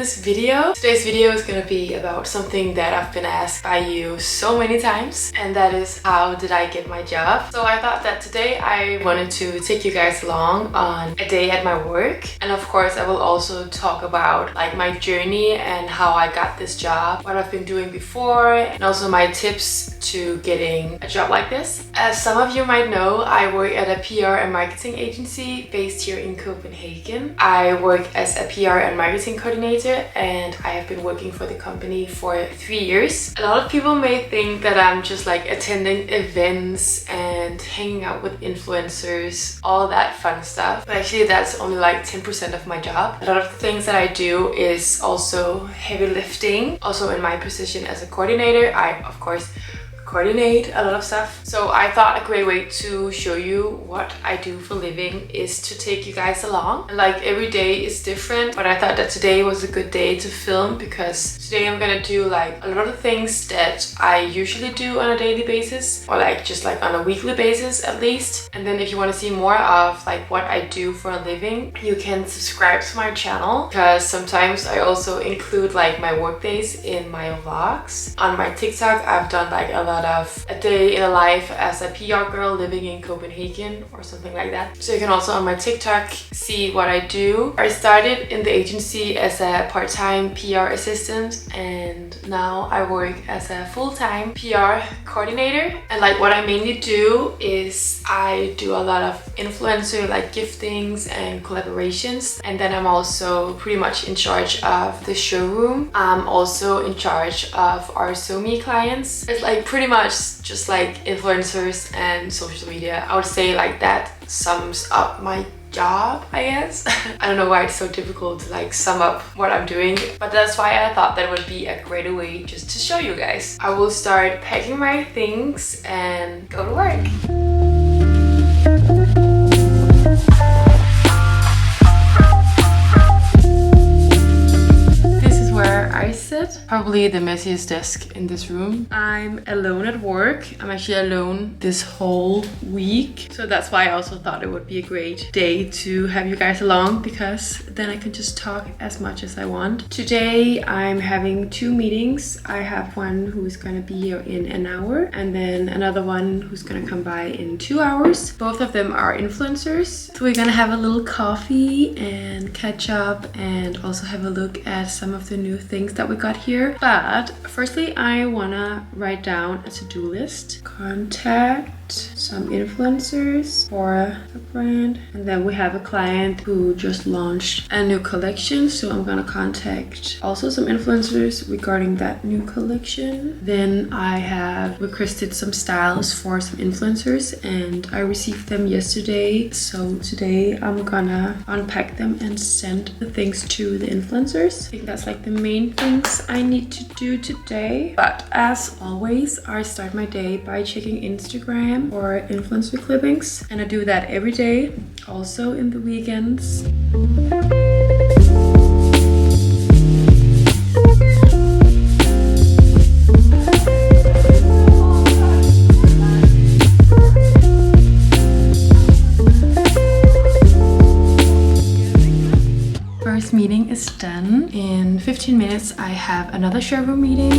this video. Today's video is gonna be about something that I've been asked by you so many times, and that is how did I get my job. So I thought that today I wanted to take you guys along on a day at my work, and of course I will also talk about like my journey and how I got this job, what I've been doing before, and also my tips to getting a job like this. As some of you might know, I work at a PR and marketing agency based here in Copenhagen. I work as a PR and marketing coordinator, and I have been working for the company for 3 years. A lot of people may think that I'm just like attending events and hanging out with influencers, all that fun stuff, but actually that's only like 10% of my job. A lot of the things that I do is also heavy lifting. Also in my position as a coordinator, I of course coordinate a lot of stuff. So I thought a great way to show you what I do for a living is to take you guys along. And like every day is different, but I thought that today was a good day to film because today I'm gonna do like a lot of things that I usually do on a daily basis, or like just like on a weekly basis at least. And then if you want to see more of like what I do for a living, you can subscribe to my channel, because sometimes I also include like my work days in my vlogs. On my TikTok I've done like a lot of a day in a life as a PR girl living in Copenhagen or something like that. So you can also on my TikTok see what I do. I started in the agency as a part-time PR assistant, and now I work as a full-time PR coordinator. And like what I mainly do is I do a lot of influencer like giftings and collaborations, and then I'm also pretty much in charge of the showroom. I'm also in charge of our SoMe clients. It's like pretty much just like influencers and social media. I would say like that sums up my job, I guess. I don't know why it's so difficult to like sum up what I'm doing, but that's why I thought that would be a great way just to show you guys. I will start packing my things and go to work. I sit. Probably the messiest desk in this room. I'm alone at work. I'm actually alone this whole week. So that's why I also thought it would be a great day to have you guys along, because then I can just talk as much as I want. Today I'm having 2 meetings. I have one who's gonna be here in an hour, and then another one who's gonna come by in 2 hours. Both of them are influencers. So we're gonna have a little coffee and catch up, and also have a look at some of the new things that we got here. But firstly I wanna write down a to-do list. Contact some influencers for a brand, and then we have a client who just launched a new collection, so I'm gonna contact also some influencers regarding that new collection. Then I have requested some styles for some influencers, and I received them yesterday, so today I'm gonna unpack them and send the things to the influencers. I think that's like the main things I need to do today. But as always, I start my day by checking Instagram or influencer clippings, and I do that every day, also in the weekends. First meeting is done. In 15 minutes I have another showroom meeting.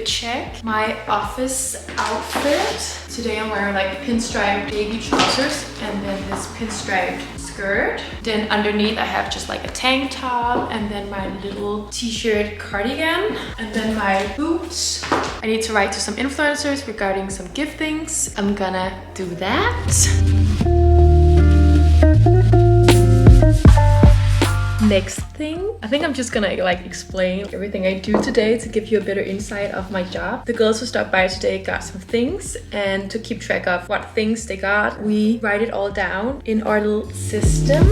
Check my office outfit. Today I'm wearing like pinstriped baby trousers and then this pinstriped skirt. Then underneath I have just like a tank top, and then my little t-shirt cardigan, and then my boots. I need to write to some influencers regarding some giftings. I'm gonna do that. Next thing, I think I'm just gonna like explain everything I do today to give you a better insight of my job. The girls who stopped by today got some things, and to keep track of what things they got, we write it all down in our little system.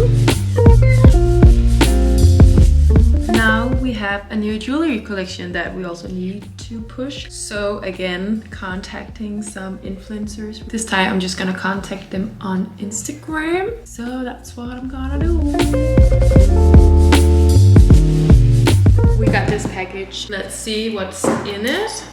Now we have a new jewelry collection that we also need to push. So again, contacting some influencers. This time I'm just gonna contact them on Instagram. So that's what I'm gonna do. We got this package. Let's see what's in it.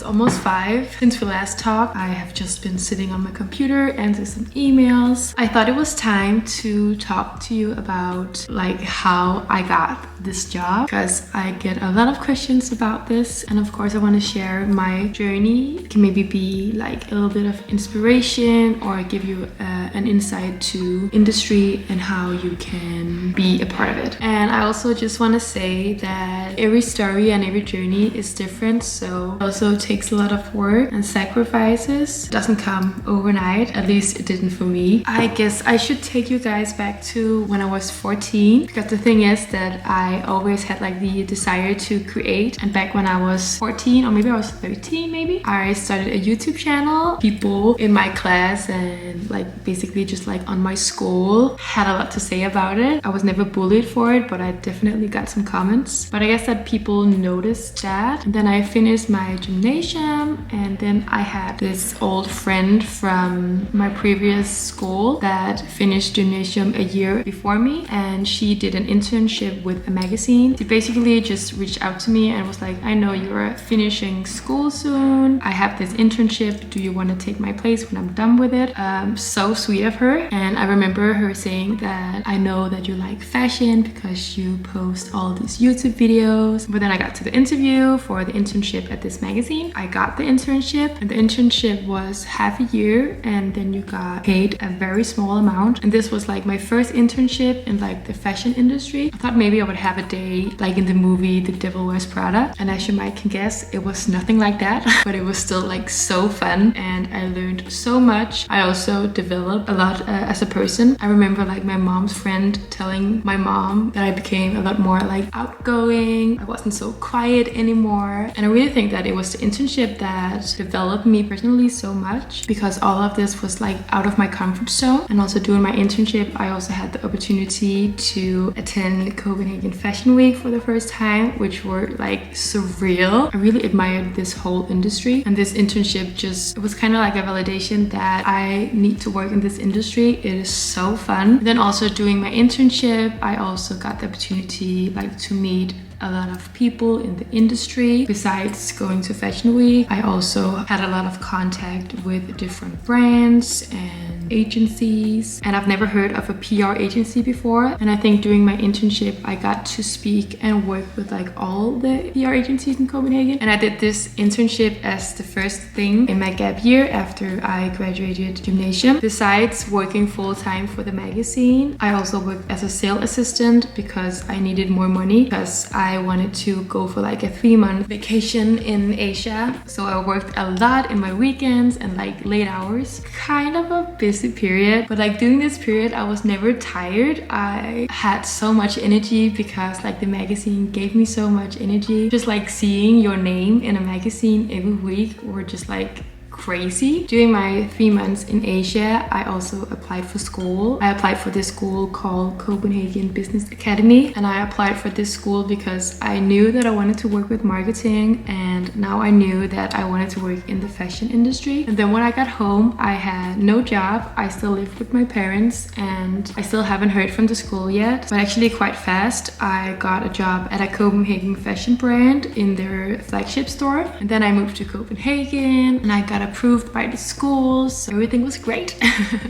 Almost 5 since we last talked. I have just been sitting on my computer answering some emails. I thought it was time to talk to you about like how I got this job, because I get a lot of questions about this, and of course I want to share my journey. It can maybe be like a little bit of inspiration or give you an insight to industry and how you can be a part of it. And I also just want to say that every story and every journey is different, so it also takes a lot of work and sacrifices. It doesn't come overnight, at least it didn't for me. I guess I should take you guys back to when I was 14, because the thing is that I always had like the desire to create, and back when I was 14 or maybe I was 13 maybe, I started a YouTube channel. People in my class and like basically just like on my school had a lot to say about it. I was never bullied for it, but I definitely got some comments. But I guess that people noticed that. And then I finished my gymnasium, and then I had this old friend from my previous school that finished gymnasium a year before me, and she did an internship with a magazine. She basically just reached out to me and was like, I know you're finishing school soon. I have this internship. Do you want to take my place when I'm done with it? So sweet of her. And I remember her saying that I know that you like fashion because you post all these YouTube videos. But then I got to the interview for the internship at this magazine. I got the internship, and the internship was half a year, and then you got paid a very small amount. And this was like my first internship in like the fashion industry. I thought maybe I would have a day like in the movie The Devil Wears Prada, and as you might can guess, it was nothing like that. But it was still like so fun, and I learned so much. I also developed a lot as a person. I remember like my mom's friend telling my mom that I became a lot more like outgoing. I wasn't so quiet anymore, and I really think that it was the internship that developed me personally so much, because all of this was like out of my comfort zone. And also during my internship, I also had the opportunity to attend Copenhagen Fashion Week for the first time, which were like surreal. I really admired this whole industry, and this internship just, it was kind of like a validation that I need to work in this industry. It is so fun. Then also doing my internship, I also got the opportunity like to meet a lot of people in the industry. Besides going to Fashion Week, I also had a lot of contact with different brands and agencies, and I've never heard of a PR agency before. And I think during my internship I got to speak and work with like all the PR agencies in Copenhagen, and I did this internship as the first thing in my gap year after I graduated gymnasium. Besides working full-time for the magazine, I also worked as a sales assistant because I needed more money, because I wanted to go for like a 3-month vacation in Asia. So I worked a lot in my weekends and like late hours. Kind of a busy period, but like during this period I was never tired. I had so much energy because like the magazine gave me so much energy. Just like seeing your name in a magazine every week were just like crazy. During my 3 months in Asia, I also applied for school. I applied for this school called Copenhagen Business Academy, and I applied for this school because I knew that I wanted to work with marketing, and now I knew that I wanted to work in the fashion industry. And then when I got home, I had no job. I still lived with my parents, and I still haven't heard from the school yet. But actually quite fast, I got a job at a Copenhagen fashion brand in their flagship store. And then I moved to Copenhagen, and I got approved by the schools, so everything was great.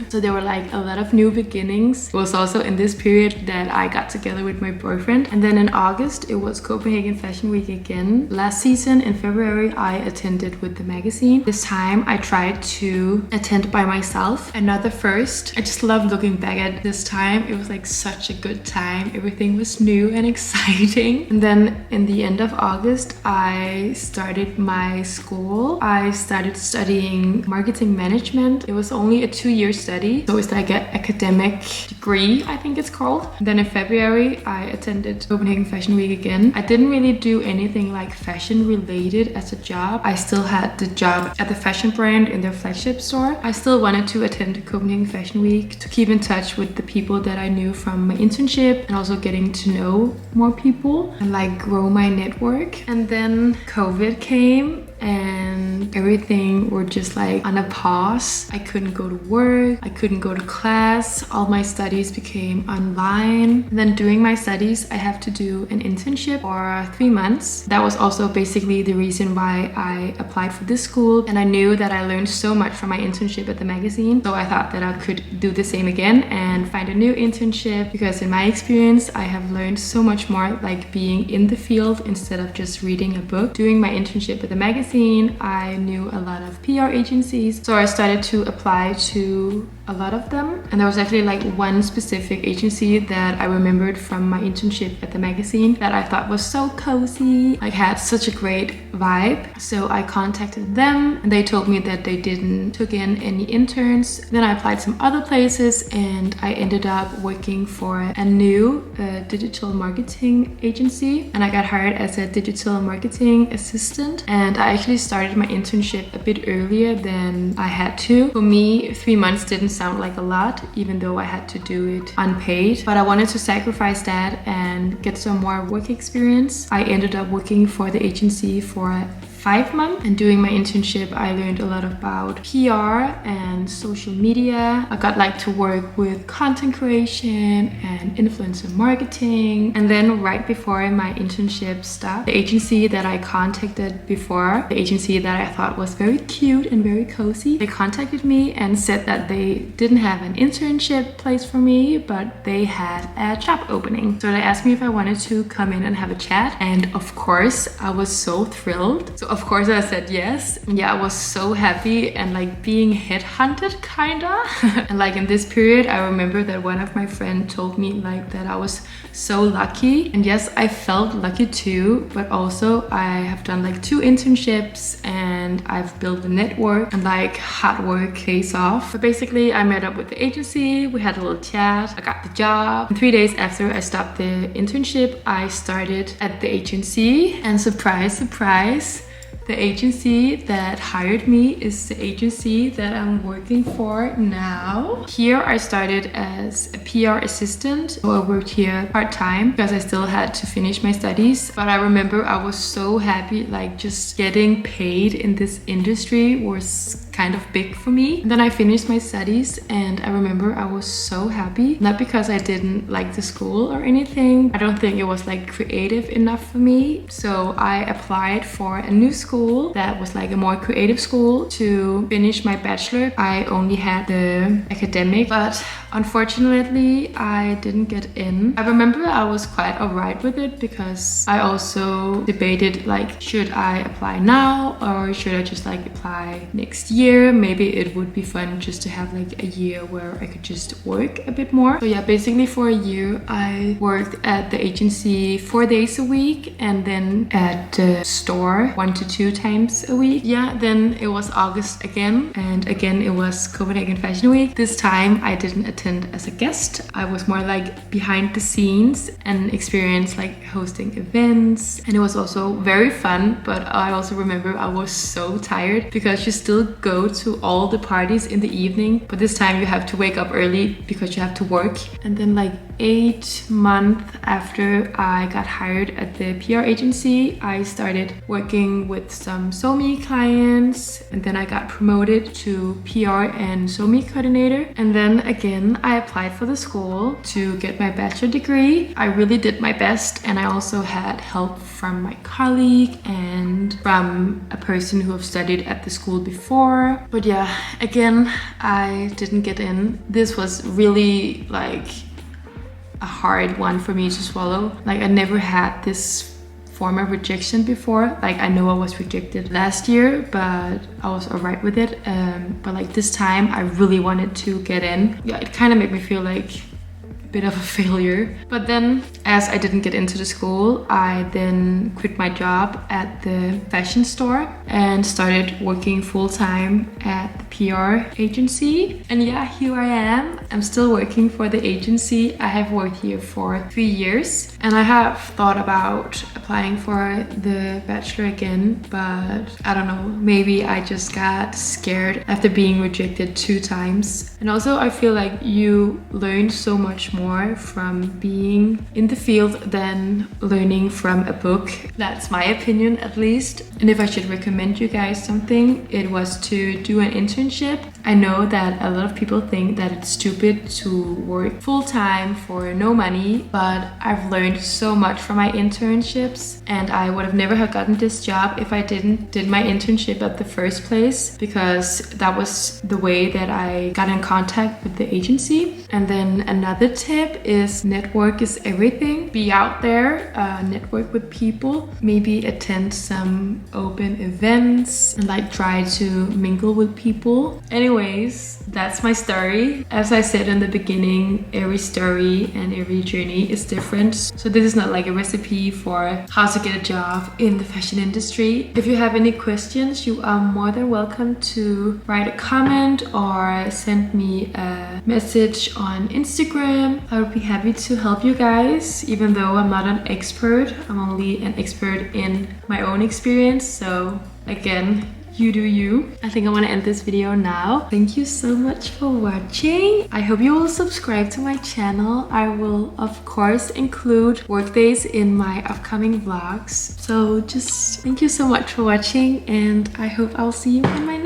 So there were like a lot of new beginnings. It was also in this period that I got together with my boyfriend, and then in August it was Copenhagen Fashion Week again. Last season in February, I attended with the magazine. This time I tried to attend by myself. Another first. I just love looking back at this time. It was like such a good time. Everything was new and exciting. And then in the end of August, I started my school. I started studying marketing management. It was only a 2-year study. So it's like an academic degree, I think it's called. And then in February, I attended Copenhagen Fashion Week again. I didn't really do anything like fashion related as a job. I still had the job at the fashion brand in their flagship store. I still wanted to attend Copenhagen Fashion Week to keep in touch with the people that I knew from my internship and also getting to know more people and like grow my network. And then COVID came and everything were just like on a pause. I couldn't go to work, I couldn't go to class, all my studies became online. And then during my studies I have to do an internship for 3 months. That was also basically the reason why I applied for this school, and I knew that I learned so much from my internship at the magazine, so I thought that I could do the same again and find a new internship, because in my experience I have learned so much more like being in the field instead of just reading a book. Doing my internship at the magazine, I knew a lot of PR agencies, so I started to apply to a lot of them. And there was actually like one specific agency that I remembered from my internship at the magazine that I thought was so cozy, like had such a great vibe. So I contacted them and they told me that they didn't took in any interns. Then I applied some other places and I ended up working for a new digital marketing agency, and I got hired as a digital marketing assistant. And I actually started my internship a bit earlier than I had to. For me, 3 months didn't sound like a lot, even though I had to do it unpaid, but I wanted to sacrifice that and get some more work experience. I ended up working for the agency for 5 months, and during my internship I learned a lot about PR and social media. I got like to work with content creation and influencer marketing. And then right before my internship stopped, the agency that I contacted before, the agency that I thought was very cute and very cozy, they contacted me and said that they didn't have an internship place for me, but they had a job opening. So they asked me if I wanted to come in and have a chat, and of course I was so thrilled. So of course I said yes. Yeah, I was so happy and like being headhunted kinda. And like in this period I remember that one of my friends told me like that I was so lucky, and yes, I felt lucky too, but also I have done like 2 internships and I've built a network, and like hard work pays off. But basically I met up with the agency, we had a little chat, I got the job. And 3 days after I stopped the internship, I started at the agency, and surprise, surprise, the agency that hired me is the agency that I'm working for now. Here I started as a PR assistant, so I worked here part-time because I still had to finish my studies. But I remember I was so happy, like just getting paid in this industry was kind of big for me. And then I finished my studies and I remember I was so happy, not because I didn't like the school or anything. I don't think it was like creative enough for me. So I applied for a new school that was like a more creative school to finish my bachelor. I only had the academic, but unfortunately I didn't get in. I remember I was quite alright with it because I also debated like, should I apply now or should I just like apply next year? Maybe it would be fun just to have like a year where I could just work a bit more. So yeah, basically for a year I worked at the agency 4 days a week, and then at the store 1 to 2 times a week. Yeah, then it was August again, and again it was Copenhagen Fashion Week. This time I didn't attend as a guest. I was more like behind the scenes and experienced like hosting events, and it was also very fun. But I also remember I was so tired because you still go to all the parties in the evening, but this time you have to wake up early because you have to work. And then like 8 months after I got hired at the PR agency, I started working with some SoMe clients, and then I got promoted to PR and SoMe coordinator. And then again I applied for the school to get my bachelor degree. I really did my best, and I also had help from my colleague and from a person who have studied at the school before. But yeah, again I didn't get in. This was really like a hard one for me to swallow. Like I never had this form of rejection before. Like, I know I was rejected last year, but I was alright with it. But like this time, I really wanted to get in. Yeah, it kind of made me feel like bit of a failure. But then, as I didn't get into the school, I then quit my job at the fashion store and started working full-time at the PR agency. And yeah, here I am. I'm still working for the agency. I have worked here for 3 years, and I have thought about applying for the bachelor again, but I don't know, maybe I just got scared after being rejected 2 times. And also I feel like you learn so much more from being in the field than learning from a book. That's my opinion, at least. And if I should recommend you guys something, it was to do an internship. I know that a lot of people think that it's stupid to work full-time for no money, but I've learned so much from my internships, and I would have never have gotten this job if I didn't did my internship at the first place, because that was the way that I got in contact with the agency. And then another tip is network is everything. Be out there, network with people, maybe attend some open events and like try to mingle with people. Anyways, that's my story. As I said in the beginning, every story and every journey is different. So this is not like a recipe for how to get a job in the fashion industry. If you have any questions, you are more than welcome to write a comment or send me a message on Instagram. I would be happy to help you guys, even though I'm not an expert. I'm only an expert in my own experience. So again, you do you. I think I want to end this video now. Thank you so much for watching. I hope you will subscribe to my channel. I will of course include work days in my upcoming vlogs. So just thank you so much for watching, and I hope I'll see you in my